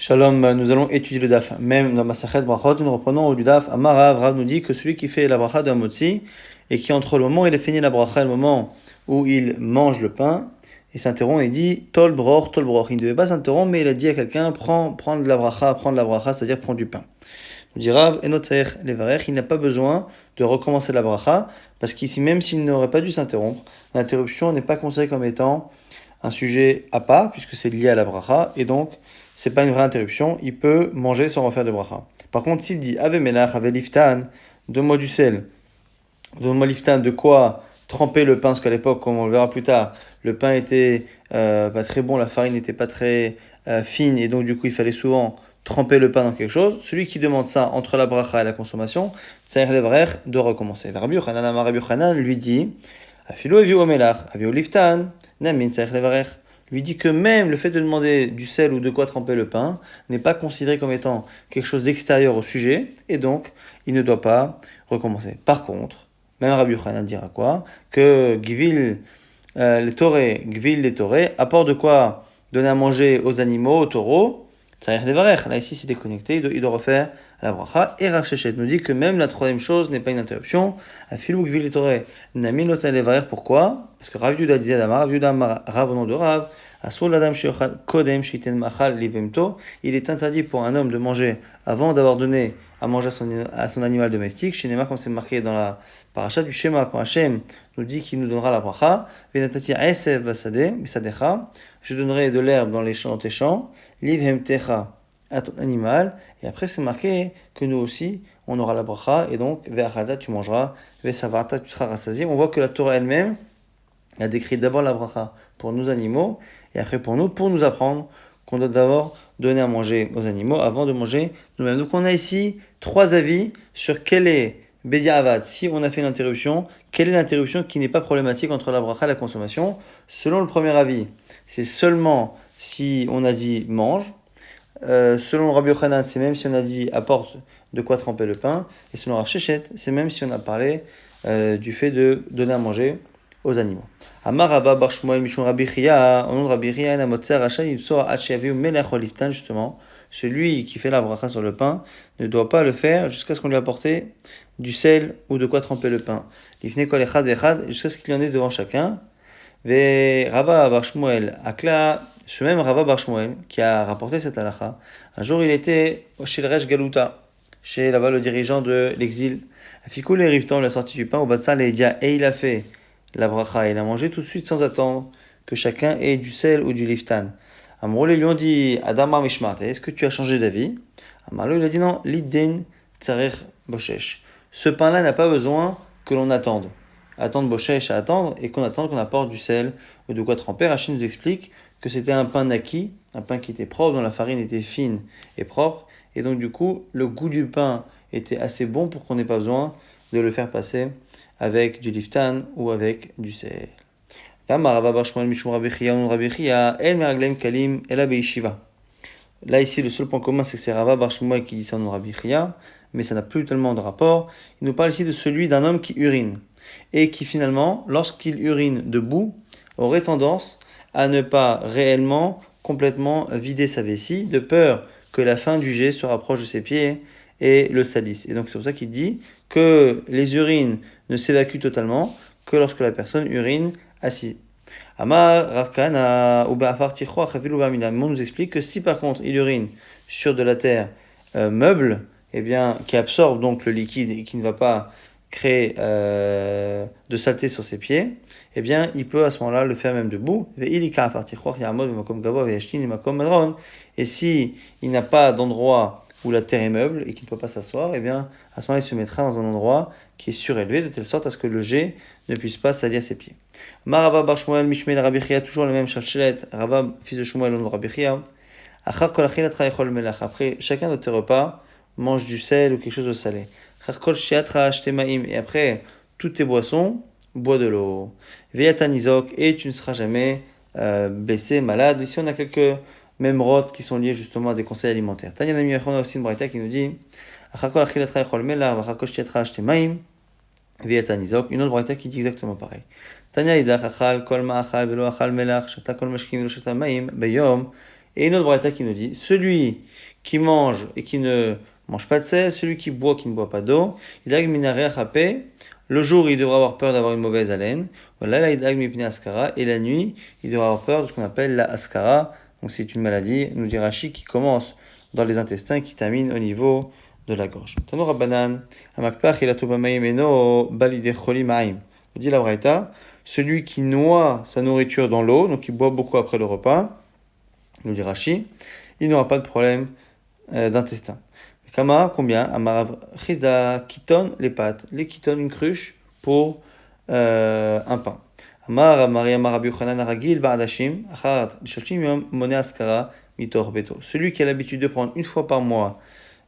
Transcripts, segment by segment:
Shalom, nous allons étudier le daf. Même dans Masachet Brachot, nous reprenons du daf. Amarav, Rav nous dit que celui qui fait la bracha d'un motzi et qui entre le moment où il a fini la bracha et le moment où il mange le pain, il s'interrompt et dit Tol broch, Tol broch. Il ne devait pas s'interrompre, mais il a dit à quelqu'un prends de la bracha, c'est-à-dire prends du pain. Nous dit Rav, Enotzer Levarech, il n'a pas besoin de recommencer la bracha, parce qu'ici, même s'il n'aurait pas dû s'interrompre, l'interruption n'est pas considérée comme étant un sujet à part, puisque c'est lié à la bracha, et donc c'est pas une vraie interruption, il peut manger sans refaire de bracha. Par contre, s'il dit Ave Melach, Ave Liftan, donne-moi du sel, donne-moi Liftan, de quoi tremper le pain, parce qu'à l'époque, comme on le verra plus tard, le pain était pas très bon, la farine n'était pas très fine, et donc du coup il fallait souvent tremper le pain dans quelque chose. Celui qui demande ça entre la bracha et la consommation, ça relèverait de recommencer. Rabbi Yochanan lui dit Afilo Eviu Omelach, Aviu Liftan, Namin Tzarech Levarech, lui dit que même le fait de demander du sel ou de quoi tremper le pain n'est pas considéré comme étant quelque chose d'extérieur au sujet, et donc il ne doit pas recommencer. Par contre, même Rabbi Yochanan dira quoi que Gvil les toré, apporte de quoi donner à manger aux animaux, aux taureaux, Tzarech Levarech. Là ici c'est déconnecté, il doit refaire la bracha. Et Rav Shechet nous dit que même la troisième chose n'est pas une interruption. Afilou Gvil les toré, Namin lo Tzarech Levarech. Pourquoi? Parce que Rav Yuda disait Rav Yuda Rav au nom de Rav, il est interdit pour un homme de manger avant d'avoir donné à manger à son animal domestique. Chez Nema, comme c'est marqué dans la paracha du Shema, quand Hachem nous dit qu'il nous donnera la bracha, je donnerai de l'herbe dans tes champs, à ton animal, et après c'est marqué que nous aussi, on aura la bracha, et donc, ve'achada, tu mangeras, ve'savarta, tu seras rassasié. On voit que la Torah elle-même a décrit d'abord la bracha pour nos animaux, et après pour nous apprendre qu'on doit d'abord donner à manger aux animaux avant de manger nous-mêmes. Donc on a ici trois avis sur quel est Bédia Avad. Si on a fait une interruption, quelle est l'interruption qui n'est pas problématique entre la bracha et la consommation? Selon le premier avis, c'est seulement si on a dit mange. Selon Rabbi Yochanan, c'est même si on a dit apporte de quoi tremper le pain. Et selon Rav Shechet, c'est même si on a parlé du fait de donner à manger aux animaux. Amar Rabba Bar Shmuel Mishon Rabbi Chia, au nom de Rabbi Chia, Namotzer Racha Yipsor Hachiaviu Melech Oliftan, justement, celui qui fait la bracha sur le pain ne doit pas le faire jusqu'à ce qu'on lui apporte du sel ou de quoi tremper le pain. Lifne Kol Echad Echad, jusqu'à ce qu'il y en ait devant chacun. Ve Rabba Bar Shmuel, Akla, ce même Rabba Bar Shmuel qui a rapporté cette halakha, un jour il était chez le Resh Galuta, chez là-bas le dirigeant de l'exil. Afikul et Riftan, il a sorti du pain au Batsal et Edia, et il a fait la bracha, il a mangé tout de suite sans attendre que chacun ait du sel ou du liftan. Amrolé lui ont dit Adama Mishmat, est-ce que tu as changé d'avis? Amarlo il a dit non, Lidden Tsarer Boshesh. Ce pain-là n'a pas besoin que l'on attende. Attendre Boshesh à attendre et qu'on attende qu'on apporte du sel ou de quoi tremper. Rachid nous explique que c'était un pain naquis, un pain qui était propre, dont la farine était fine et propre, et donc du coup le goût du pain était assez bon pour qu'on n'ait pas besoin de le faire passer avec du liftan ou avec du sel. Là ici, le seul point commun, c'est que c'est Rava Bar Shmuel qui dit ça en Rabbi Chia, mais ça n'a plus tellement de rapport. Il nous parle ici de celui d'un homme qui urine, et qui finalement, lorsqu'il urine debout, aurait tendance à ne pas réellement, complètement vider sa vessie, de peur que la fin du jet se rapproche de ses pieds et le salisse. Et donc c'est pour ça qu'il dit que les urines ne s'évacuent totalement que lorsque la personne urine assis. Amar Ravkana ou Ba'afar Tichwa Chavil ou Ba'amina. On nous explique que si par contre il urine sur de la terre meuble, eh bien, qui absorbe donc le liquide et qui ne va pas créer de saleté sur ses pieds, eh bien, il peut à ce moment-là le faire même debout. Et si il n'a pas d'endroit où la terre est meuble et qu'il ne peut pas s'asseoir, eh bien, à ce moment-là, il se mettra dans un endroit qui est surélevé, de telle sorte à ce que le jet ne puisse pas salir ses pieds. Marava bar Shmuel Mishmei Rabbi Chia, toujours le même Shalchelet, Rava, fils de Shmuel, nom de Rabbi Chia. Après chacun de tes repas, mange du sel ou quelque chose de salé. Et après toutes tes boissons, bois de l'eau. Veyatanizok, et tu ne seras jamais blessé, malade. Ici on a quelques memrotes qui sont liées justement à des conseils alimentaires. Tanya Nami Yachon a aussi une braïta qui nous dit une autre braïta qui dit exactement pareil. Tanya idach achal kol ma'achal velo achal melach shata kol mashkim velo shata ma'im beyom Et une autre braïta qui nous dit, celui qui mange et qui ne mange pas de sel, celui qui boit qui ne boit pas d'eau, idag minare achapé, le jour il devra avoir peur d'avoir une mauvaise haleine, voilà la idag mipne askara, et la nuit il devra avoir peur de ce qu'on appelle la askara, donc c'est une maladie, nous dit Rashi, qui commence dans les intestins et qui termine au niveau de la gorge. Tano Rabbanan, Hamakpach ilatobamaim eno balide choli maim. Nous dit la braïta, celui qui noie sa nourriture dans l'eau, donc il boit beaucoup après le repas, nous dit Rashi, il n'aura pas de problème d'intestin. Kama, combien? Amarav Chizda Kiton, les pâtes. Les Kiton, une cruche pour un pain. Amar Maria Marabi Yochanan Aragil Ba'adashim, Achat Shoshim Yom Mone Askara Mitor Beto. Celui qui a l'habitude de prendre une fois par mois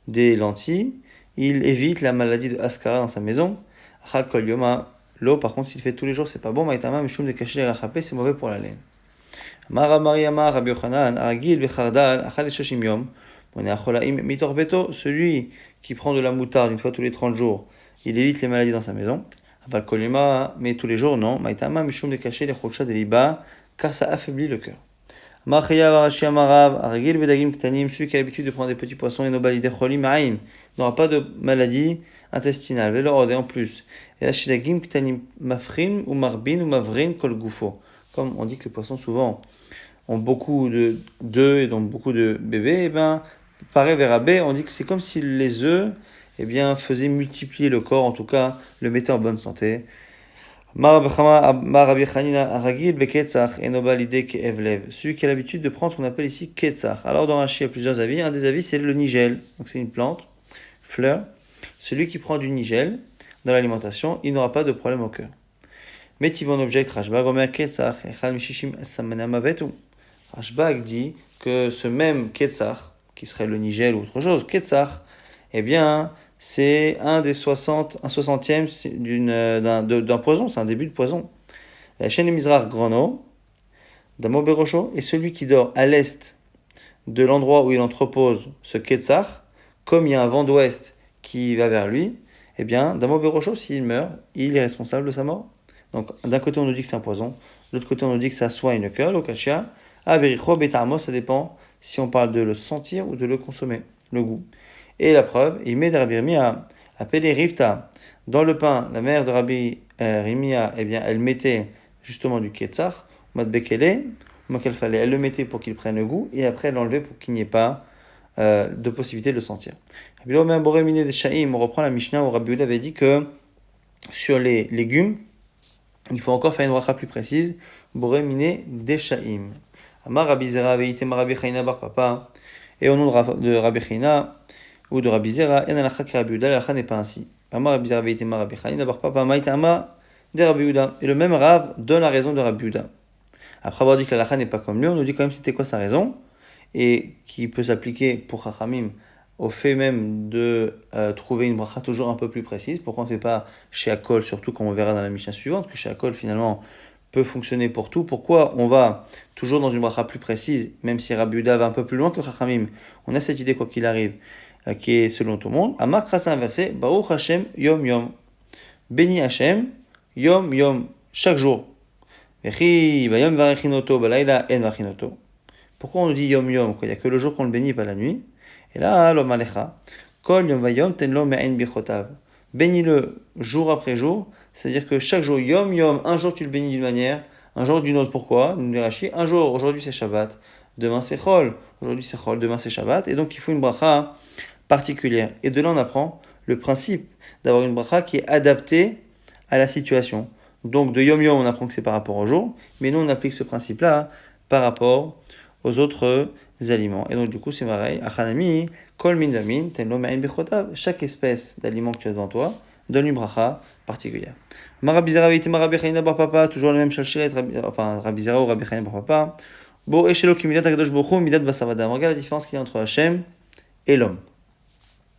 des lentilles, il évite la maladie de Askara dans sa maison. Achat Kol Yoma. L'eau, par contre, s'il fait tous les jours, c'est pas bon. Maïtama Mishum de Kaché les Rachapé, c'est mauvais pour la laine. Amar Maria Marabi Yochanan Aragil Bechardal, Achat Shoshim Yom. Celui qui prend de la moutarde une fois tous les 30 jours, il évite les maladies dans sa maison. Aval kolima, mais tous les jours, non. Maïtama, mishum de cacher les choucha des liba, car ça affaiblit le cœur. Machia varashi amarav, argil bedagim ktanim, celui qui a l'habitude de prendre des petits poissons et no balide cholim aïm, n'aura pas de maladie intestinale. Velo et en plus. Et la shidagim ktanim mafrin ou marbin ou mavrin kol gufo. Comme on dit que les poissons souvent ont beaucoup d'œufs et donc beaucoup de bébés, et ben, pareil vers Rabbe, on dit que c'est comme si les œufs faisaient multiplier le corps, en tout cas le mettaient en bonne santé. Celui qui a l'habitude de prendre ce qu'on appelle ici ketzach. Alors dans Rashi, il y a plusieurs avis. Un des avis, c'est le nigel. Donc c'est une plante, fleur. Celui qui prend du nigel dans l'alimentation, il n'aura pas de problème au cœur. Mais Tivon objecte Rashbag, Omer ketzach, echad mishishim samana mavetu. Rashbag dit que ce même ketzach, qui serait le nigel ou autre chose, ketzach, c'est un 60e d'un poison, c'est un début de poison. Shen Mizrach Grono, Damo Berosho, et celui qui dort à l'est de l'endroit où il entrepose ce ketzach, comme il y a un vent d'ouest qui va vers lui, Damo Berosho, s'il meurt, il est responsable de sa mort. Donc, d'un côté, on nous dit que c'est un poison, de l'autre côté, on nous dit que ça soigne le cœur, l'okashia, Abericho, Betamo, ça dépend si on parle de le sentir ou de le consommer, le goût. Et la preuve, il met de Rabbi Rimia à appeler Rivta. Dans le pain, la mère de Rabbi Rimia, elle mettait justement du ketzach, Madbekele, fallait, elle le mettait pour qu'il prenne le goût, et après elle l'enlevait pour qu'il n'y ait pas de possibilité de le sentir. On reprend la Mishnah où Rabbi Yehuda avait dit que sur les légumes, il faut encore faire une bracha plus précise, Boré miné deshaim. Amar Rabbi Zera ve'item Rabbi Chaina bar papa. Et au nom de Rabbi Chaina ou de Rabbi Zera, en alakha ki Rabbi Yehuda, l'alakha n'est pas ainsi. Amar Rabbi Zera ve'item Rabbi Chaina bar papa, maïtama de Rabbi Yehuda. Et le même Rav donne la raison de Rabbi Yehuda. Après avoir dit que l'alakha n'est pas comme lui, on nous dit quand même c'était quoi sa raison, et qui peut s'appliquer pour Chachamim au fait même de trouver une bracha toujours un peu plus précise. Pourquoi on ne fait pas chez Akol, surtout comme on verra dans la Mishnah suivante, que chez Akol finalement peut fonctionner pour tout. Pourquoi on va toujours dans une bracha plus précise, même si Rabbi Yehuda va un peu plus loin que Chachamim. On a cette idée quoi qu'il arrive, qui est selon tout le monde. Amar Krasa inversé, Baruch Hashem Yom Yom. Béni Hashem, Yom Yom, chaque jour. Vechi Bayom Varechinoto, Balayla En Varechinoto. Pourquoi on dit Yom Yom? Il n'y a que le jour qu'on le bénit, pas la nuit. Et là, l'homme alecha, kol yom vayom ten lo me'en bichotav. Bénis-le jour après jour, c'est-à-dire que chaque jour, yom yom, un jour tu le bénis d'une manière, un jour d'une autre. Pourquoi? Un jour, aujourd'hui c'est Shabbat, demain c'est Chol, aujourd'hui c'est Chol, demain c'est Shabbat, et donc il faut une bracha particulière. Et de là on apprend le principe d'avoir une bracha qui est adaptée à la situation. Donc de yom yom on apprend que c'est par rapport au jour, mais nous on applique ce principe-là par rapport aux autres aliments. Et donc du coup c'est pareil, achanami, kol min damin, ten lo ma'in bechotav, chaque espèce d'aliment que tu as devant toi, donne une bracha particulière. Marabizera veite marabi chaina bar papa, toujours le même shalshelet, enfin Rabizera ou Rabbi Chaina bar papa, bo eshelo ki midat hakadosh baruch hu midat basavadam. Regarde la différence qu'il y a entre Hachem et l'homme.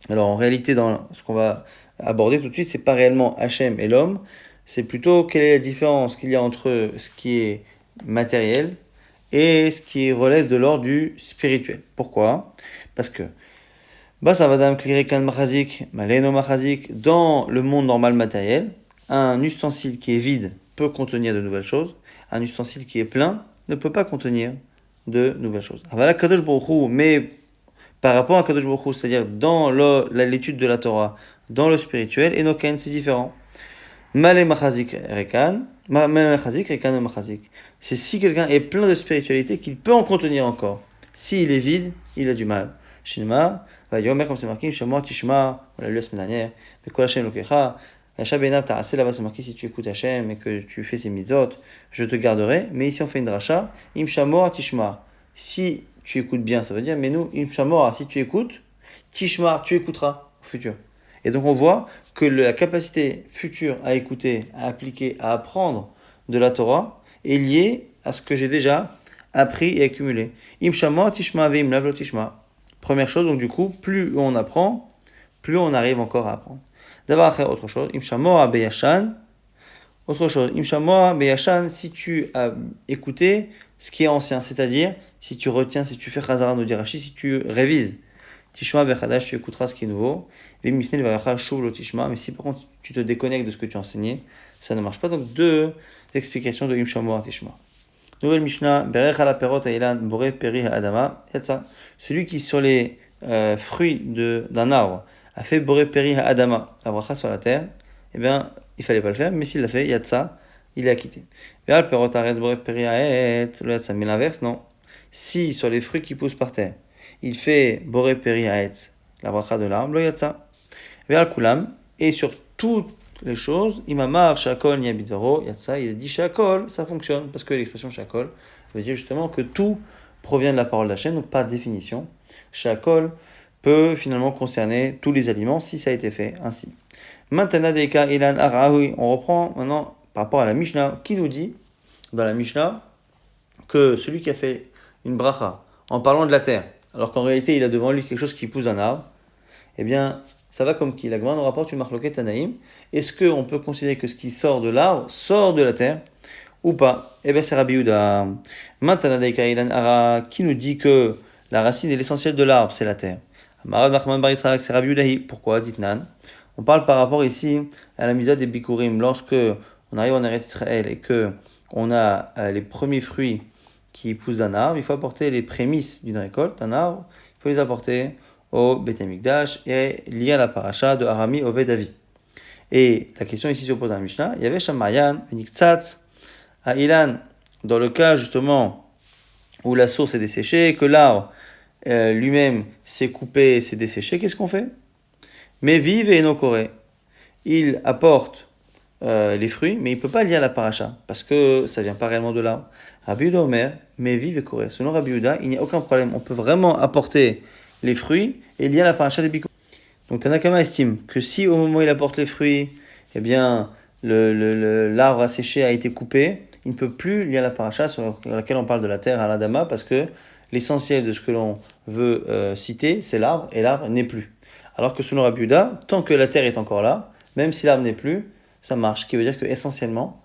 Alors en réalité dans ce qu'on va aborder tout de suite, c'est pas réellement Hachem et l'homme, c'est plutôt quelle est la différence qu'il y a entre ce qui est matériel et ce qui relève de l'ordre du spirituel. Pourquoi? Parce que dans le monde normal matériel, un ustensile qui est vide peut contenir de nouvelles choses, un ustensile qui est plein ne peut pas contenir de nouvelles choses. Voilà Kadosh Baruch Hu, mais par rapport à Kadosh Baruch Hu, c'est-à-dire dans l'étude de la Torah, dans le spirituel, et Enoken, c'est différent. Male machazik rekan, male machazik rekan machazik. C'est si quelqu'un est plein de spiritualité qu'il peut en contenir encore. S'il est vide, il a du mal. Shinma, va yomer comme c'est marqué, Shemot Tishma, on l'a lu la semaine dernière, mais Kol Hashem Lokecha, Hashem Benav Ta'aseh, là-bas c'est marqué si tu écoutes Hashem et que tu fais ses mitzvot, je te garderai. Mais ici on fait une dracha, Im Shamor Tishma. Si tu écoutes bien, ça veut dire, mais nous, Im Shamor, si tu écoutes, Tishma, tu écouteras au futur. Et donc on voit que la capacité future à écouter, à appliquer, à apprendre de la Torah est liée à ce que j'ai déjà appris et accumulé. Im Shamor Tishma ve'im lav lo Tishma. Première chose, donc du coup, plus on apprend, plus on arrive encore à apprendre. D'abord, après, autre chose. Im Shamor beyashan. Autre chose. Im Shamor beyashan, si tu as écouté ce qui est ancien, c'est-à-dire si tu retiens, si tu fais Chazara no dirachi, si tu révises. Tishma vechadash, tu écouteras ce qui est nouveau. Vimifnei levarecha shuv lo tishma. Mais si par contre tu te déconnectes de ce que tu as enseigné, ça ne marche pas. Donc deux explications de Im Shamor Tishma. Nouvelle Mishnah, Berech ala perot ha'ilan boré peri ha'adama, yatsa. Celui qui sur les fruits d'un arbre a fait boré peri ha'adama, la bracha sur la terre, eh bien, il fallait pas le faire, mais s'il l'a fait, yatsa, il est acquitté. Ve'al perot ha'aretz boré peri ha'et, le yatsa. Mais l'inverse, non. Si sur les fruits qui poussent par terre, il fait boré peri ha'et, la bracha de l'arbre, le yatsa. Ve'al kulam, et sur toutes les choses, imamar shakol niabidoro yatsa, il a dit shakol, ça fonctionne, parce que l'expression shakol veut dire justement que tout provient de la parole d'Hachem, donc par définition, shakol peut finalement concerner tous les aliments si ça a été fait ainsi. Maintenant, ilan arahui, on reprend maintenant par rapport à la Mishnah, qui nous dit dans la Mishnah que celui qui a fait une bracha en parlant de la terre, alors qu'en réalité il a devant lui quelque chose qui pousse d'un arbre, eh bien, ça va comme qui la Gemara nous rapporte une marloquette Tanaïm. Est-ce qu'on peut considérer que ce qui sort de l'arbre sort de la terre ou pas? Eh bien, c'est Rabbi Yehuda. Maintenant, qui nous dit que la racine et l'essentiel de l'arbre, c'est la terre. C'est Rabbi Yehuda. Pourquoi? Dit Nan. On parle par rapport ici à la misa des Bikurim. Lorsque on arrive en Eretz Israël et que on a les premiers fruits qui poussent d'un arbre, il faut apporter les prémices d'une récolte d'un arbre. Il faut les apporter au Beth Amikdash et lié à la paracha de Harami Oved Avi. Et la question ici se pose dans la Mishnah, il y avait Shamayan, Niktsatz, à Ilan, dans le cas justement où la source est desséchée, que l'arbre lui-même s'est coupé, s'est desséché, qu'est-ce qu'on fait? Mais vive et inokoré. Il apporte les fruits, mais il ne peut pas lier à la paracha, parce que ça ne vient pas réellement de l'arbre. Rabbi Yehuda Omer, mais vive et koré. Selon Rabbi Yehuda, il n'y a aucun problème, on peut vraiment apporter les fruits et lié à la paracha des Bikurim. Donc Tanakama estime que si au moment où il apporte les fruits, eh bien l'arbre asséché a été coupé, il ne peut plus lier à la paracha sur laquelle on parle de la terre à l'Adama, parce que l'essentiel de ce que l'on veut citer, c'est l'arbre, et l'arbre n'est plus. Alors que selon Rabbi Yehuda, tant que la terre est encore là, même si l'arbre n'est plus, ça marche. Ce qui veut dire que essentiellement,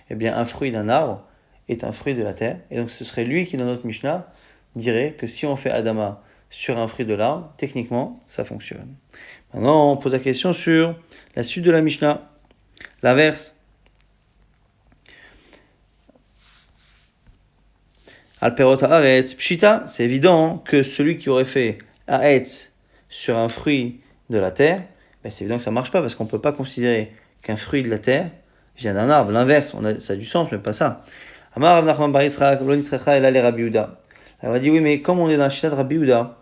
eh bien, un fruit d'un arbre est un fruit de la terre, et donc ce serait lui qui, dans notre Mishnah, dirait que si on fait Adama sur un fruit de l'arbre, techniquement, ça fonctionne. Maintenant, on pose la question sur la suite de la Mishnah, l'inverse. Alperot haaretz, pshita, c'est évident que celui qui aurait fait haaretz sur un fruit de la terre, ben c'est évident que ça ne marche pas, parce qu'on ne peut pas considérer qu'un fruit de la terre vient d'un arbre. L'inverse, ça a du sens, mais pas ça. Amar Rav Nachman bar Yitzchak, lo nitzrecha ela le Rabbi Yehuda. Elle m'a dit, oui, mais comme on est dans la Shita de Rabbi Yehuda,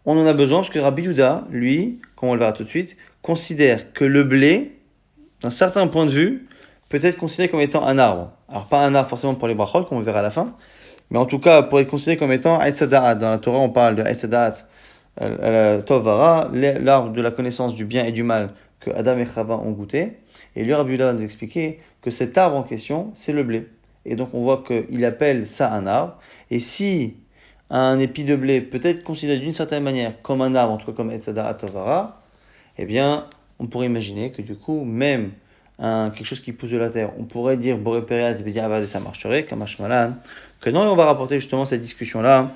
on en a besoin parce que Rabbi Yehuda, lui, comme on le verra tout de suite, considère que le blé, d'un certain point de vue, peut être considéré comme étant un arbre. Alors, pas un arbre forcément pour les brachot, comme on le verra à la fin, mais en tout cas, pour être considéré comme étant Aïsadaat. Dans la Torah, on parle de Aïsadaat, Tovara, l'arbre de la connaissance du bien et du mal que Adam et Chava ont goûté. Et lui, Rabbi Yehuda va nous expliquer que cet arbre en question, c'est le blé. Et donc, on voit qu'il appelle ça un arbre. Et si un épi de blé peut être considéré d'une certaine manière comme un arbre, en tout cas comme Etzadara Tovara, eh bien, on pourrait imaginer que du coup, même quelque chose qui pousse de la terre, on pourrait dire Boré Pereaz, et ça marcherait, comme Hashmalan, que non, et on va rapporter justement cette discussion-là,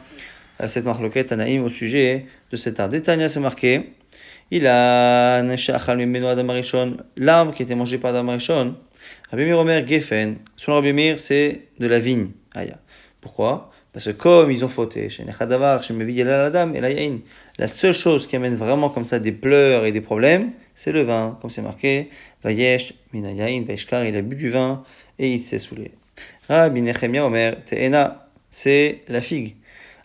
cette marloquette Anaïm au sujet de cet arbre. Détania, c'est marqué, il a l'arbre qui était mangé par Adam Rishon, Rabbi Mir Omer Geffen, selon Rabbi Mir, c'est de la vigne. Pourquoi? Parce que comme ils ont fauté, chez Nechadavar, chez Mevigel Adam et la Yain, la seule chose qui amène vraiment comme ça des pleurs et des problèmes, c'est le vin, comme c'est marqué, Vayesh, Mina Yain, Vaishkar, il a bu du vin et il s'est saoulé. Rabbi Nechemia Omer, Te'ena, c'est la figue.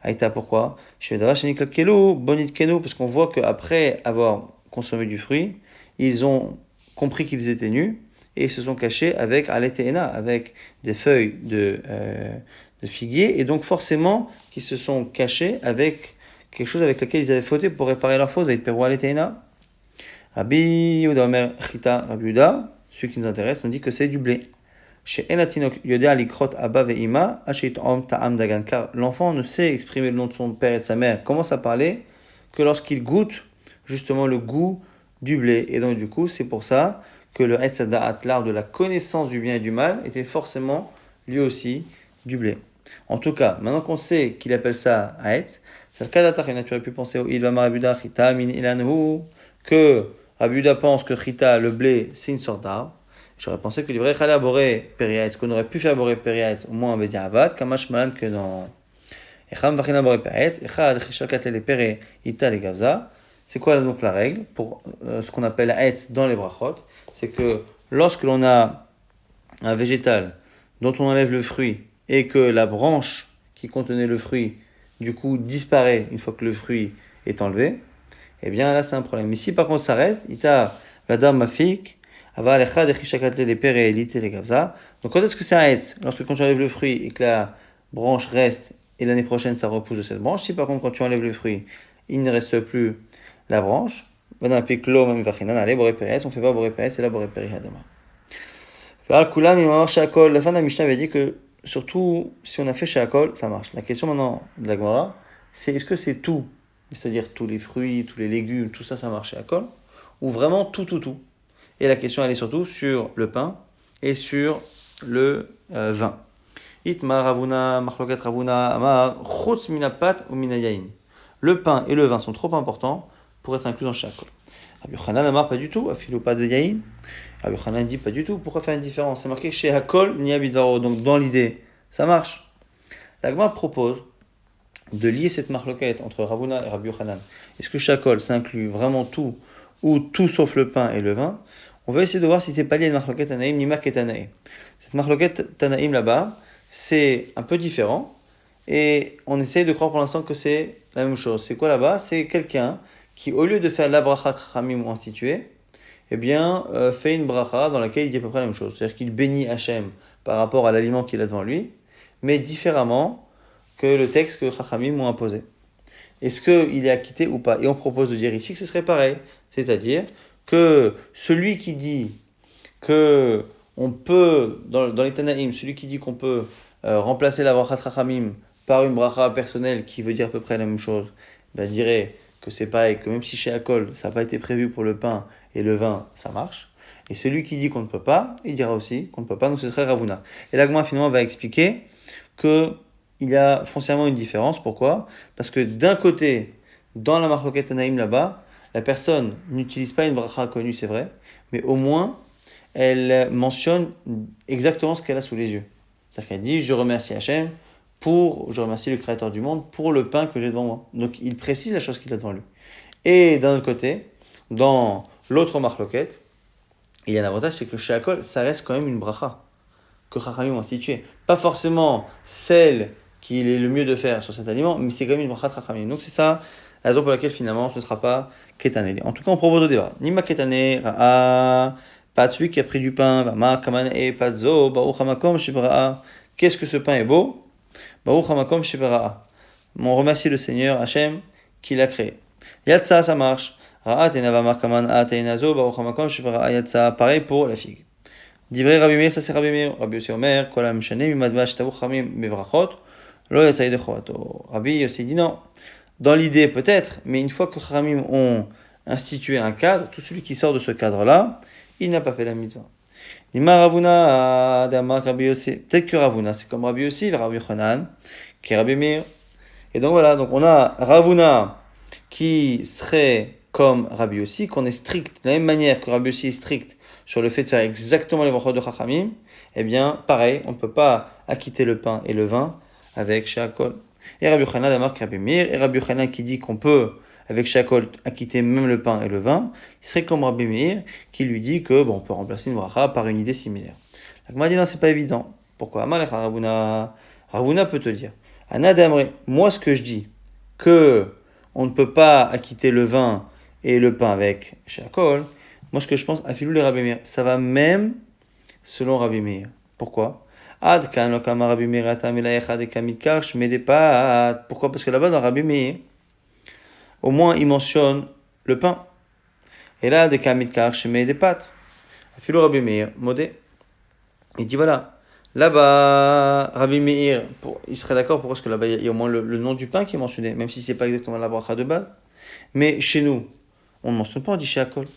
Aïta, pourquoi? Chez Dava, chez Niklat Kelo, Bonit Keno, parce qu'on voit qu'après avoir consommé du fruit, ils ont compris qu'ils étaient nus et ils se sont cachés avec Alete'ena, avec des feuilles de figuier, et donc forcément qu'ils se sont cachés avec quelque chose avec lequel ils avaient fauté pour réparer leur faute, avec Perou Alete'ena. Rabbi Yehuda Omer Chita, Rabbi Yehuda, celui qui nous intéresse, nous dit que c'est du blé. Chez Enatinok Yodea Likrot Abba Ve'ima, Ashit Om Ta'am Dagan, car l'enfant ne sait exprimer le nom de son père et de sa mère, commence à parler que lorsqu'il goûte justement le goût du blé. Et donc du coup, c'est pour ça que le Etz Da'at, l'art de la connaissance du bien et du mal, était forcément lui aussi du blé. En tout cas, maintenant qu'on sait qu'il appelle ça Haetz, c'est le cas d'Atach, tu aurais pu penser au Ilvama Rabuda Chita Min Ilanhu, que Rabuda pense que Chita, le blé, c'est une sorte d'arbre. J'aurais pensé que l'ivraie Chala Boré Periaetz, qu'on aurait pu faire Boré Periaetz, au moins avec Avad, Kamash Malan que dans Echam Vachina Boré Periaetz, Echad Chishakat le Pere Ita le Gaza. C'est quoi donc la règle pour ce qu'on appelle Haetz dans les brachot? C'est que lorsque l'on a un végétal dont on enlève le fruit et que la branche qui contenait le fruit, du coup, disparaît une fois que le fruit est enlevé, eh bien là c'est un problème. Mais si par contre ça reste, ita vadar mafik, ava lecha de chishakatle les pere elite les gavza. Donc quand est-ce que c'est un etz? Lorsque quand tu enlèves le fruit et que la branche reste et l'année prochaine ça repousse de cette branche. Si par contre quand tu enlèves le fruit, il ne reste plus la branche, vadar mafik lo même vachinan, allez boré perez, on fait pas boré perez, c'est là boré peri hadama. La fin de la Mishnah avait dit que surtout si on a fait Shakol, ça marche. La question maintenant de la Gemara, c'est est-ce que c'est tout, c'est-à-dire tous les fruits, tous les légumes, tout ça, ça marche Shakol, ou vraiment tout. Et la question elle est surtout sur le pain et sur le vin. Itma Ravuna, Machloket Ravuna, Amar, Chutz Minapat ou Minayain. Le pain et le vin sont trop importants pour être inclus dans Shakol. Rabbi Yochanan Amar pas du tout, Afilo pas de Yain. Rabbi Yochanan dit pas du tout. Pourquoi faire une différence? C'est marqué chez Hakol ni Abidvaro. Donc dans l'idée, ça marche. La Gemara propose de lier cette marloquette entre Ravuna et Rabbi Yochanan. Est-ce que Shakol, ça inclut vraiment tout ou tout sauf le pain et le vin? On va essayer de voir si c'est pas lié à une marloquette Tanaïm ni Mak et Tanaïm. Cette marloquette Tanaïm là-bas, c'est un peu différent et on essaye de croire pour l'instant que c'est la même chose. C'est quoi là-bas? C'est quelqu'un qui, au lieu de faire la bracha khamim ou institué, eh bien, fait une bracha dans laquelle il dit à peu près la même chose. C'est-à-dire qu'il bénit Hachem par rapport à l'aliment qu'il a devant lui, mais différemment que le texte que Chachamim ont imposé. Est-ce qu'il est acquitté ou pas? Et on propose de dire ici que ce serait pareil. C'est-à-dire que celui qui dit que on peut, dans les Tanaïm, celui qui dit qu'on peut remplacer la bracha de Chachamim par une bracha personnelle qui veut dire à peu près la même chose, ben, dirait que c'est pareil, que même si chez Akol, ça n'a pas été prévu pour le pain et le vin, ça marche. Et celui qui dit qu'on ne peut pas, il dira aussi qu'on ne peut pas, donc ce serait Ravuna. Et la Gemara finalement va expliquer qu'il y a foncièrement une différence. Pourquoi? Parce que d'un côté, dans la Marloquet Tanaïm là-bas, la personne n'utilise pas une bracha connue, c'est vrai, mais au moins, elle mentionne exactement ce qu'elle a sous les yeux. C'est-à-dire qu'elle dit, je remercie Hachem, je remercie le Créateur du monde pour le pain que j'ai devant moi. Donc il précise la chose qu'il a devant lui. Et d'un autre côté, dans l'autre marloquette, il y a un avantage, c'est que chez Akol, ça reste quand même une bracha que Chachamim ont instituée. Pas forcément celle qu'il est le mieux de faire sur cet aliment, mais c'est quand même une bracha de Chachamim. Donc c'est ça la raison pour laquelle finalement ce ne sera pas Ketané. En tout cas, on propose au débat. Nima Ketané, Ra'a, pas celui qui a pris du pain, Vama, Kaman et Padzo, Baruch Hamakom, Shibraa. Qu'est-ce que ce pain est beau? Baruch Hamakom, Shibraa. On remercie le Seigneur, Hachem, qui l'a créé. Yatsa, ça marche. Ra'a, Tenava, Markaman, A, Teinazo, Baruch Hamakom, Shibraa, Yatsa. Pareil pour la figue. Divrei Rabbi Meir, ça c'est Rabbi Meir. Rabbi Yossi Omer, Kol HaMishane, Mimadvash, Tavuch Hamim, Mevrachot, Lo Yatsa Yedechovato. Rabbi Yossi dit non. Dans l'idée peut-être, mais une fois que Chachamim ont institué un cadre, tout celui qui sort de ce cadre-là, il n'a pas fait la mitzvah. Dima Ravuna, Adama Rabbi Yossi. Peut-être que Ravuna, c'est comme Rabbi Yossi, Rabbi Yochanan, qui est Rabbi Meir. Et donc voilà, donc on a Ravuna qui serait comme Rabbi Yossi, qu'on est strict, de la même manière que Rabbi Yossi est strict sur le fait de faire exactement les brachot de Chachamim. Eh bien, pareil, on ne peut pas acquitter le pain et le vin avec Shakol. Et Rabbi Yochanan a marqué Rabbi Meir, et Rabbi Yochanan qui dit qu'on peut, avec Shakol, acquitter même le pain et le vin, il serait comme Rabbi Meir qui lui dit que on peut remplacer une bracha par une idée similaire. La Gemara dit non, c'est pas évident. Pourquoi Amalek Ravuna, Ravuna peut te dire. Anadamre, moi ce que je dis, que on ne peut pas acquitter le vin et le pain avec Shakol, moi ce que je pense, Afilou les Rabbi Meir, ça va même selon Rabbi Meir. Pourquoi Ad kan lo kama Rabbi Meir atam elaechad ekamikar shmedepat. Pourquoi Parce que là-bas dans Rabbi Meir, au moins il mentionne le pain. Et là, des kamikar shmedepat. Afilou Rabbi Meir, modé. Il dit voilà, là-bas, Rabbi Meir, il serait d'accord parce que là-bas il y a au moins le nom du pain qui est mentionné, même si c'est pas exactement la bracha de base. Mais chez nous, on ne mentionne pas, on dit Shakol.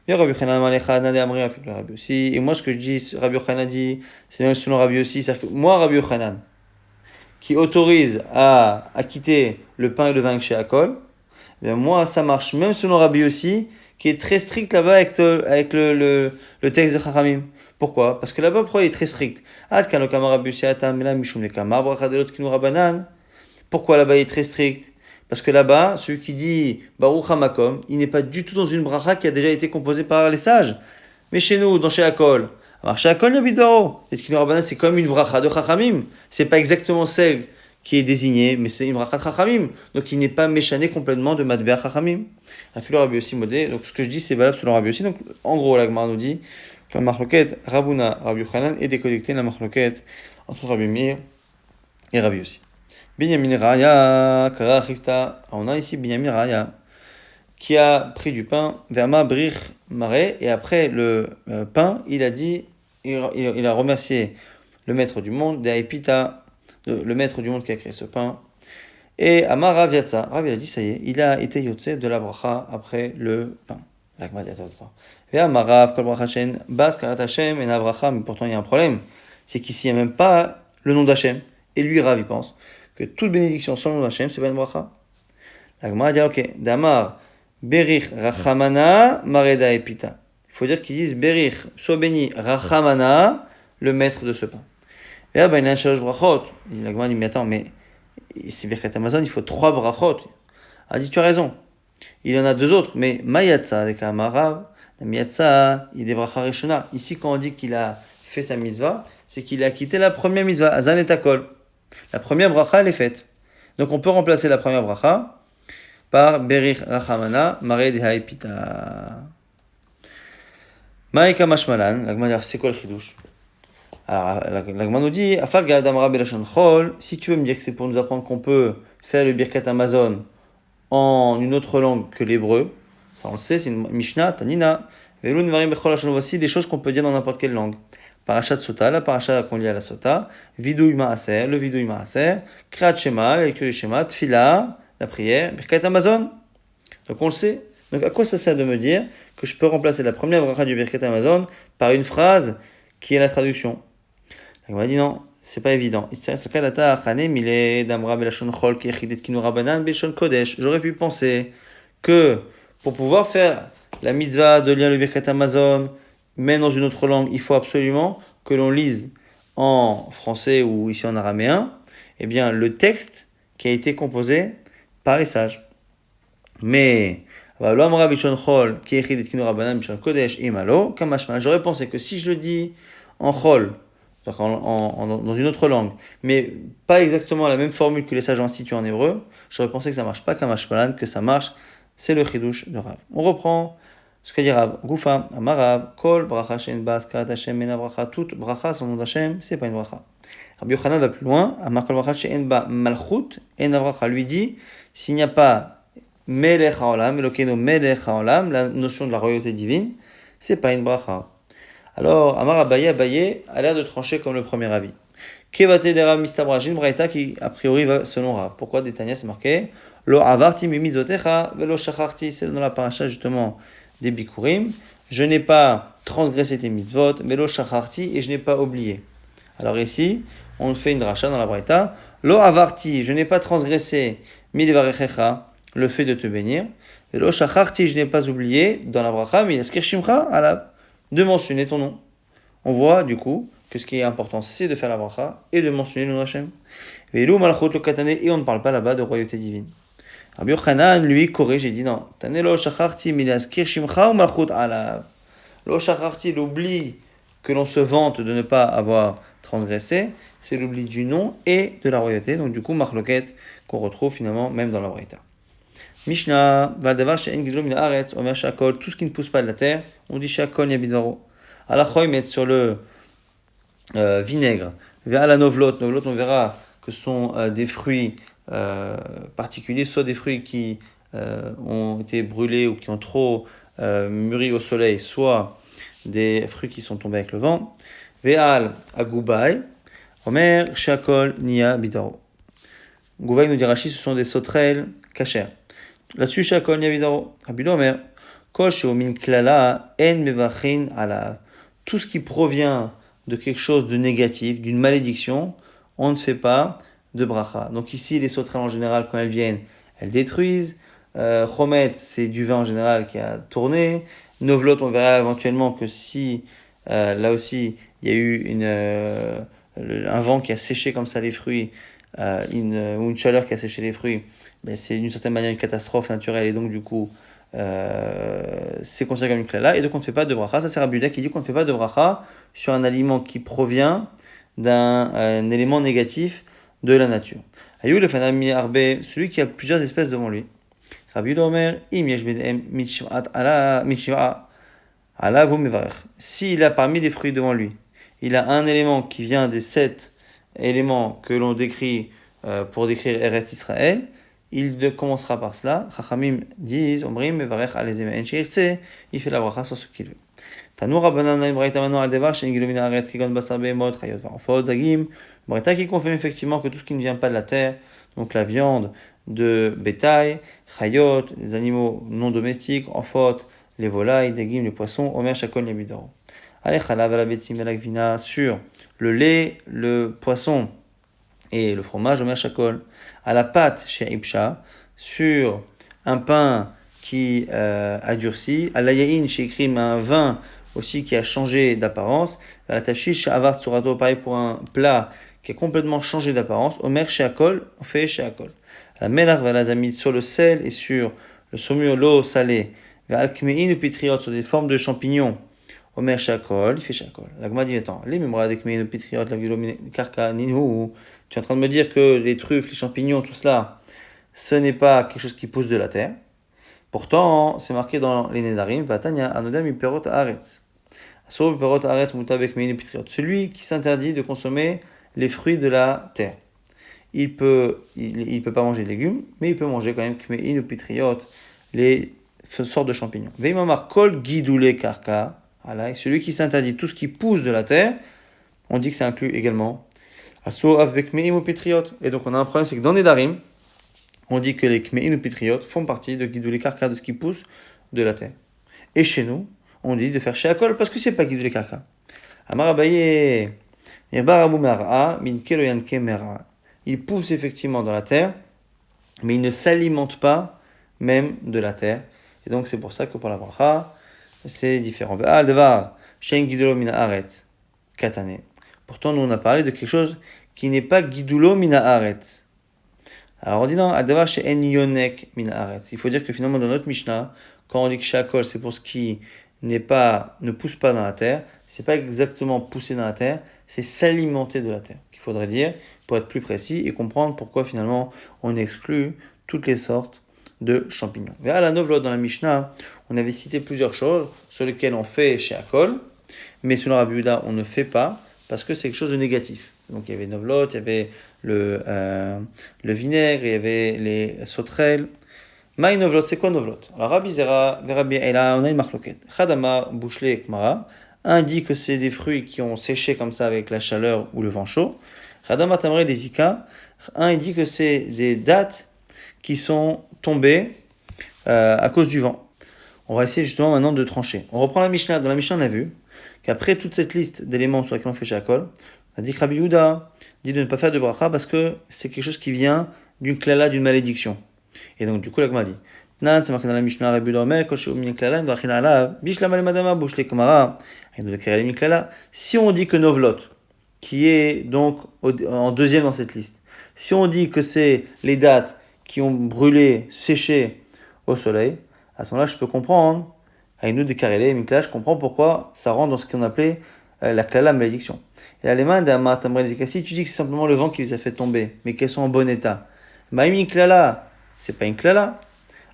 Et Rabbi Yochanan aussi. Et moi, ce que je dis, Rabbi Yochanan dit, c'est même selon Rabbi aussi. C'est-à-dire que moi, Rabbi Yochanan, qui autorise à quitter le pain et le vin chez Akol, bien moi, ça marche même selon Rabbi aussi, qui est très strict là-bas avec le texte de Chachamim. Pourquoi Parce que là-bas, pourquoi il est très strict Pourquoi là-bas il est très strict Parce que là-bas, celui qui dit Baruch HaMakom, il n'est pas du tout dans une bracha qui a déjà été composée par les sages. Mais chez nous, dans chez Akol, alors chez Akol, il y a Bidoro. Et Tkinu Rabbanan, c'est comme une bracha de Chachamim. C'est pas exactement celle qui est désignée, mais c'est une bracha de Chachamim. Donc il n'est pas méchané complètement de Matbea Chachamim. Afilo Rabbi aussi modé. Donc ce que je dis, c'est valable selon Rabbi aussi. Donc en gros, la Gemara nous dit que la marloquette Rabuna, Rabbi Yochanan est déconnectée de la marloquette entre Rabbi Meir et Rabbi aussi. Binyamin Raya, Kara Chifta. On a ici Binyamin Raya qui a pris du pain, Verma Brich Mare, et après le pain, il a dit, il a remercié le maître du monde, Deaipita, le maître du monde qui a créé ce pain. Et Amar Rav Yatsa, Rav il a dit, ça y est, il a été yotse de la bracha après le pain. Et Amar Rav, Kol Bracha Shen, Bas Karat Hashem, et la bracha, mais pourtant il y a un problème, c'est qu'ici il n'y a même pas le nom d'Hashem. Et lui, Rav, il pense que toute bénédiction sans le nom d'Hashem, c'est pas une bracha. La Gemara dit, ok, Damar, Berich Rachamana Mareda Epita. Il faut dire qu'ils disent Berich, sois béni, Rachamana, le maître de ce pain. Et là, il y a un shalosh brachot. La Gemara dit, mais attends, mais c'est Birkat Amazon, il faut 3 brachot. Elle dit, tu as raison. Il y en a 2 autres, mais Mayatsa, avec Amarav, Mayatsa, il y a des brachas Rishona. Ici, quand on dit qu'il a fait sa mitzvah, c'est qu'il a quitté la première mitzvah, Azan et Takol. La première bracha, elle est faite. Donc on peut remplacer la première bracha par Berich Rachamana Mare de Haipita. Maïka Mashmalan, la Gemara, c'est quoi le chidouche? Alors la Gemara nous dit Afal Gadamra Belashon Chol, si tu veux me dire que c'est pour nous apprendre qu'on peut faire le Birkat Amazon en une autre langue que l'hébreu, ça on le sait, c'est une Mishnah, Tanina, Velun Varim Bechol Hashon, voici des choses qu'on peut dire dans n'importe quelle langue. Parashat Sota, la parashat qu'on lit à la Sota, Vidouy Maaser, le Vidouy Maaser, Kreat Shema, la lecture du Shema, Tfila, la prière, Birkat Amazon. Donc on le sait. Donc à quoi ça sert de me dire que je peux remplacer la première bracha du Birkat Amazon par une phrase qui est la traduction? On m'a dit non, c'est pas évident. J'aurais pu penser que pour pouvoir faire la mitzvah de lire le Birkat Amazon, même dans une autre langue, il faut absolument que l'on lise en français ou ici en araméen, eh bien, le texte qui a été composé par les sages. Mais, j'aurais pensé que si je le dis en chol, dans une autre langue, mais pas exactement la même formule que les sages ont instituée en hébreu, j'aurais pensé que ça marche pas comme Ashmalan, que ça marche, c'est le chidouche de Rav. On reprend ce qu'a dit Rav. Goufa, Amarav, Kol, Bracha, Shen, Bas, Karat Hashem, Mena Bracha, toute Bracha, son nom d'Hashem, c'est pas une Bracha. Rabbi Yochanan va plus loin, Amar Kol Bracha, Shen, Ba, Malchut, En Bracha, lui dit, s'il n'y a pas Melech HaOlam, Elokeinu Melech HaOlam, la notion de la royauté divine, c'est pas une Bracha. Alors, Amar Abaye a l'air de trancher comme le premier avis. Kevate de Rav Mistabra, j'ai une braïta qui, a priori, va selon Rav. Pourquoi Détania, c'est marqué Lo avarti mimizotecha velo shacharti, c'est dans la paracha justement des Bikurim. Je n'ai pas transgressé tes mitzvot, velo shacharti, et je n'ai pas oublié. Alors ici, on fait une dracha dans la braïta. Lo avarti, je n'ai pas transgressé midvarechecha, le fait de te bénir. Velo shacharti, je n'ai pas oublié dans la bracha, mais yaskir shimcha, de mentionner ton nom. On voit du coup que ce qui est important, c'est de faire la bracha et de mentionner le nom d'Hachem. Ve'elu malchut lo katane, et on ne parle pas là-bas de royauté divine. Rabbi Yochanan, lui, corrige et dit non. Tane lo shacharti milaskir shimcha ou malchut alav. Lo shacharti, l'oubli que l'on se vante de ne pas avoir transgressé, c'est l'oubli du nom et de la royauté. Donc du coup, marloquette qu'on retrouve finalement même dans la Braïta. Mishnah, Valdavar she'en gidlo min haaretz, omer shakol, tout ce qui ne pousse pas de la terre, on dit shakol yabidvaro. Alachoy met sur le vinaigre. Vers la novlot, on verra que ce sont des fruits particuliers, soit des fruits qui ont été brûlés ou qui ont trop mûri au soleil, soit des fruits qui sont tombés avec le vent. Ve'al agubay, omer shakol nia bidaro. Gouvaï nous dit Rashi, ce sont des sauterelles cachères. Là-dessus, shakol nia bidaro. Rabbi Omer, kol sheomin klala en mevachin alav. Tout ce qui provient de quelque chose de négatif, d'une malédiction, on ne fait pas de bracha. Donc ici, les sauterelles en général, quand elles viennent, elles détruisent. Chomet, c'est du vin en général qui a tourné. Novlot, on verra éventuellement que si, là aussi, il y a eu un vent qui a séché comme ça les fruits, ou une chaleur qui a séché les fruits, ben c'est d'une certaine manière une catastrophe naturelle, et donc du coup, c'est considéré comme une klala, et donc on ne fait pas de bracha. Ça c'est Rabbi Yehuda qui dit qu'on ne fait pas de bracha sur un aliment qui provient d'un élément négatif de la nature. Ayou le fanami arbe, celui qui a plusieurs espèces devant lui. Rabbi Yehuda Omer, im yesh b'dem mitshvat ala vou mevarech. S'il a parmi des fruits devant lui, il a un élément qui vient des 7 éléments que l'on décrit pour décrire Eretz Israël, il commencera par cela. Chachamim disent, Omrim mevarech alezem en sheirtse, il fait la bracha sur ce qu'il veut. Tanour Rabbanan im braïta mano al devar she'en gilou min haaretz kigon basar behemot chayot va'afot dagim. Braïta qui confirme effectivement que tout ce qui ne vient pas de la terre, donc la viande de bétail, chayot, les animaux non domestiques, afot, les volailles, dagim, les poissons, omer shakol yabidoro. Allez chalav ala betzim ala gvina, sur le lait, le poisson et le fromage, omer shakol. À la pâte chez Ibsha, sur un pain qui a durci, à la yaïn chez Ikrim, un vin aussi qui a changé d'apparence, à la tafshish chez Avar Tsurato, pareil pour un plat qui a complètement changé d'apparence, Omer chez Akol, on fait chez Akol. La melach valazamid sur le sel et sur le saumur, l'eau salée, Alkmein ou pitriot sur des formes de champignons, Omer chez Akol, il fait chez Akol. La Gemara dit attends, les mémoires d'Alkmein ou pitriot, la vilo karka, ninhu. Tu es en train de me dire que les truffes, les champignons, tout cela, ce n'est pas quelque chose qui pousse de la terre. Pourtant, c'est marqué dans les Nedarim, Vatanya, Anodam, Iperot, Haaretz. Sauf Iperot, Haaretz, Mutabek, Meinu, Pitriot. Celui qui s'interdit de consommer les fruits de la terre. Il peut pas manger de légumes, mais il peut manger quand même Kmein ou Pitriot, les sortes de champignons. Veimamar, Kol, Gidoule, Karka, celui qui s'interdit tout ce qui pousse de la terre, on dit que ça inclut également et donc on a un problème, c'est que dans les Nedarim, on dit que les Kmein ou Pitriot font partie de Gidoulé Karka, de ce qui pousse de la terre. Et chez nous, on dit de faire chez Akol parce que c'est pas Gidoulé Karka. Amar Abaye, il pousse effectivement dans la terre, mais il ne s'alimente pas même de la terre. Et donc c'est pour ça que pour la bracha, c'est différent. Pourtant, nous on a parlé de quelque chose qui n'est pas Gidulo mina haaretz. Alors on dit non, Adavar chez En Yonek mina haaretz. Il faut dire que finalement dans notre Mishnah, quand on dit que Shakol c'est pour ce qui ne pousse pas dans la terre, c'est pas exactement pousser dans la terre, c'est s'alimenter de la terre. Qu'il faudrait dire pour être plus précis et comprendre pourquoi finalement on exclut toutes les sortes de champignons. Et à la Novlot dans la Mishnah, on avait cité plusieurs choses sur lesquelles on fait chez Akol, mais selon Rabbi Yehuda, on ne fait pas parce que c'est quelque chose de négatif. Donc il y avait Novlot, il y avait le vinaigre, il y avait les sauterelles. Maï Novlot, c'est quoi Novlot? Alors Rabbi Zera, Rabbi Ela, on a une marloquette. Chadama, Bouchlé et Kmara. Un dit que c'est des fruits qui ont séché comme ça avec la chaleur ou le vent chaud. Chadama Tamre des Zika. Un il dit que c'est des dattes qui sont tombées à cause du vent. On va essayer justement maintenant de trancher. On reprend la Mishnah. Dans la Mishnah, on a vu qu'après toute cette liste d'éléments sur lesquels on fait Shakol, on a dit que Rabbi Yehuda dit de ne pas faire de bracha parce que c'est quelque chose qui vient d'une klala, d'une malédiction. Et donc du coup, la Gemara dit Nan, c'est marqué dans la Mishnah, Rabbi Yehuda Omer, Kol she'u min klala, Nvachin alav, Bishlam ale madama, Bouchle kamara, et nous déclarer les min klala. Si on dit que Novlot, qui est donc en deuxième dans cette liste. Si on dit que c'est les dattes qui ont brûlé, séché au soleil, à ce moment-là, je peux comprendre, avec nous décarrélé, Mikla, je comprends pourquoi ça rentre dans ce qu'on appelait la klala malédiction. Et l'allemand si tu dis que c'est simplement le vent qui les a fait tomber, mais qu'elles sont en bon état. Maïmi klala, c'est pas une klala.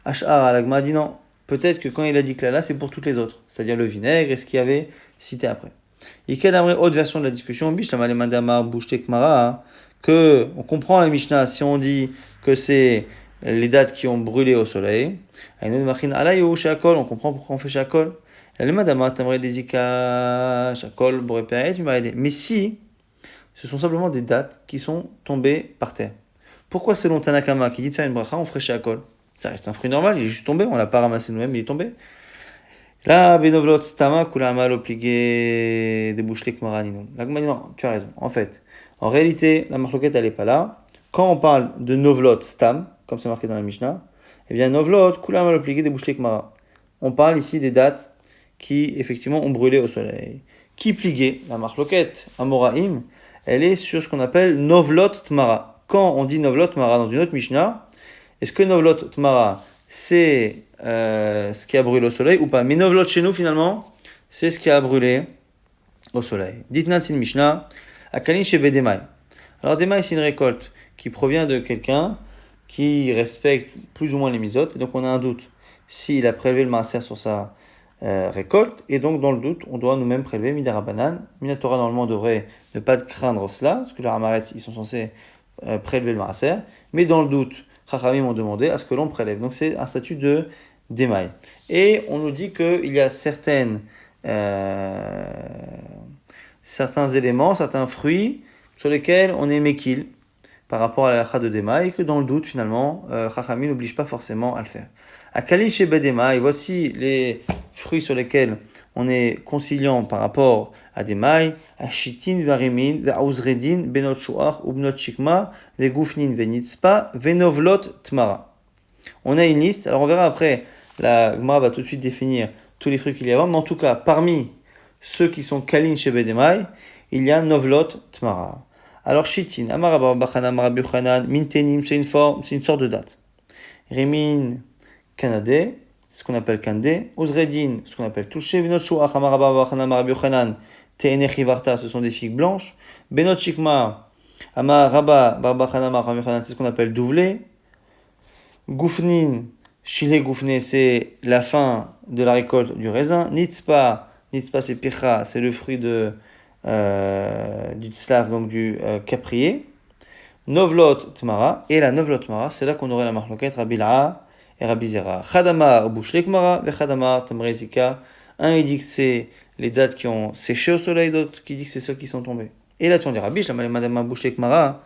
Ash'ar, l'agma dit non. Peut-être que quand il a dit klala, c'est pour toutes les autres, c'est-à-dire le vinaigre et ce qu'il y avait cité après. Et quelle autre version de la discussion, que on comprend la Mishnah si on dit que c'est les dates qui ont brûlé au soleil. On comprend pourquoi on fait shakol. Mais si ce sont simplement des dates qui sont tombées par terre. Pourquoi selon Tanakama qui dit de faire une bracha, on ferait shakol? Ça reste un fruit normal, il est juste tombé, on l'a pas ramassé nous-mêmes, il est tombé. Là, Benovlot Stama, Kula Amal obligé de Bouchlik Maranino. Non, tu as raison. En fait, en réalité, la marloquette, elle n'est pas là. Quand on parle de Novlot Stam, comme c'est marqué dans la Mishnah, eh bien, Novlot, Kula Amal obligé de Bouchlik Mara. On parle ici des dates qui, effectivement, ont brûlé au soleil. Qui pliguait, la marloquette, Amoraim, elle est sur ce qu'on appelle Novlot Tmara. Quand on dit Novlot Tmara dans une autre Mishnah, est-ce que Novlot Tmara, c'est ce qui a brûlé au soleil ou pas? Mais Novlot chez nous, finalement, c'est ce qui a brûlé au soleil. Dites-nous, c'est une Mishnah. Akalin chez Bedemai. Alors, Demai, c'est une récolte qui provient de quelqu'un qui respecte plus ou moins les misotes. Et donc, on a un doute s'il a prélevé le maaser sur sa récolte. Et donc, dans le doute, on doit nous-mêmes prélever Midara Banane. Minatora, normalement, devrait ne pas craindre cela, parce que les Ramaretz, ils sont censés prélever le maaser. Mais dans le doute, Chachamim m'ont demandé à ce que l'on prélève. Donc c'est un statut de démail. Et on nous dit qu'il y a certains éléments, certains fruits sur lesquels on est mékil par rapport à la lacha de démail, et que dans le doute, finalement, Chachamim n'oblige pas forcément à le faire. À Kalish et Bedémaï, voici les fruits sur lesquels on est conciliant par rapport à des mailles, à chitin, varimin, ve'auzredin, benot shuach, ubnot shikma, ve'gufnin, ve'nitzpa, ve'novlot tmara. On a une liste, alors on verra après, la Gemara va tout de suite définir tous les fruits qu'il y a, mais en tout cas, parmi ceux qui sont kalin chez Bedemai, il y a novlot tmara. Alors chitin, amara bachana, amara buchanan, mintenim, c'est une sorte de date. Rimin, kanadé, ce qu'on appelle kandé, Ozredin, ce qu'on appelle touché, Benot Shuach, Amaraba, Bachana, Marabi Yochanan, Te'ene Chivarta, ce sont des figues blanches, Benot Shikma, Amaraba, Barbachana, Marabi Yochanan, c'est ce qu'on appelle douvelé, Goufnin, Chile Goufné, c'est la fin de la récolte du raisin, Nitzpa c'est Picha, c'est le fruit du Tzlav, donc du caprier, Novlot Tmara, et la Novlot Tmara, c'est là qu'on aurait la marloquette Rabila et Rabbi Zera. Chadamar bouchlek mara, vechadamar tamrezika. Un il dit que c'est les dates qui ont séché au soleil, d'autres qui dit que c'est celles qui sont tombées. Et là, tu on dit Rabbi, je l'ai madame bouchlek mara.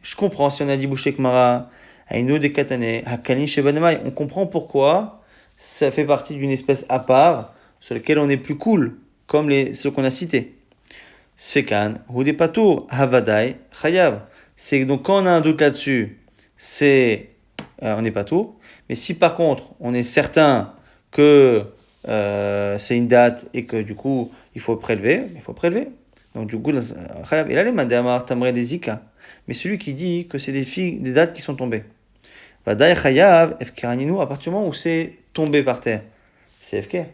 Je comprends si on a dit bouchlek mara, aïnou de katane, hakani shebanemai. On comprend pourquoi ça fait partie d'une espèce à part sur laquelle on est plus cool, comme ceux qu'on a cités. Sfekan, hudé patour, havadai, chayav. C'est donc quand on a un doute là-dessus, on n'est pas tout. Mais si par contre on est certain que c'est une date et que du coup il faut prélever, il faut prélever. Donc du coup, et là les mandamar tamre des zika. Mais celui qui dit que c'est des dates qui sont tombées. Vadaï chayav efkeraninu, à partir du moment où c'est tombé par terre, c'est efker.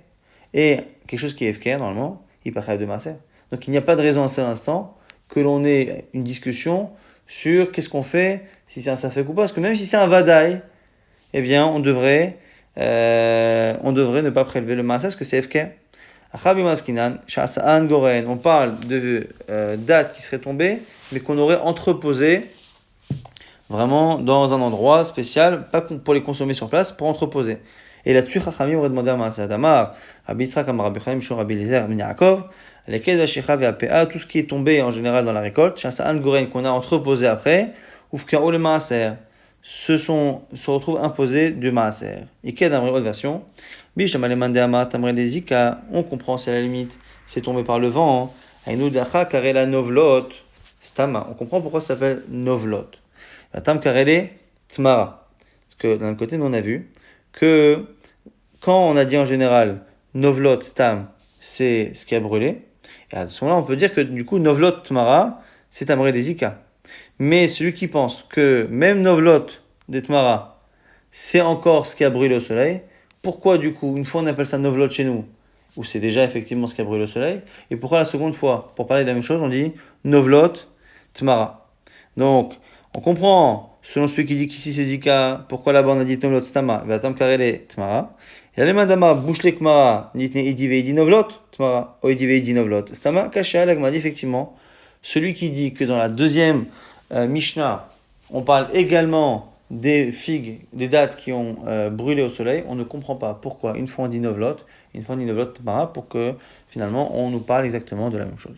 Et quelque chose qui est efker normalement, il part de maaser. Donc il n'y a pas de raison à cet instant que l'on ait une discussion sur qu'est-ce qu'on fait, si c'est un safek ou pas. Parce que même si c'est un vadaï, eh bien, on devrait ne pas prélever le maaser, parce que c'est FK. On parle de dates qui seraient tombées, mais qu'on aurait entreposées vraiment dans un endroit spécial, pas pour les consommer sur place, pour entreposer. Et là-dessus, Chachamim aurait demandé à maaser Adamar, Rabbi Yitzhak, Rabbi Chaim, Rabbi Eliezer, Rabbi Yaakov, tout ce qui est tombé en général dans la récolte, qu'on a entreposé après, ou le maaser, se retrouve imposé du maaser. Et qu'il y a dans la version, on comprend, c'est la limite, c'est tombé par le vent, novlot, stama, on comprend pourquoi ça s'appelle novlot. Tam karele tmara. Parce que d'un côté, nous on a vu que quand on a dit en général novlot stam, c'est ce qui a brûlé. Et à ce moment-là, on peut dire que du coup, novlot tmara, c'est Amré des Zika. Mais celui qui pense que même Novlot des Tmara, c'est encore ce qui a brûlé au soleil, pourquoi du coup, une fois on appelle ça Novlot chez nous, où c'est déjà effectivement ce qui a brûlé au soleil, et pourquoi la seconde fois, pour parler de la même chose, on dit Novlot Tmara. Donc, on comprend, selon celui qui dit qu'ici c'est Zika, pourquoi là-bas on a dit Novlot Stama, Vatam Karele Tmara. Et là, les Madama, Bouchle Kmara, Nitne Idi Veidi Novlot Tmara, O Idi Veidi Novlot Stama, Kasha, l'Agma dit effectivement, celui qui dit que dans la deuxième Mishnah, on parle également des figues, des dattes qui ont brûlé au soleil, on ne comprend pas pourquoi une fois on dit Novlot, une fois on dit Novlot Tmara, pour que finalement on nous parle exactement de la même chose.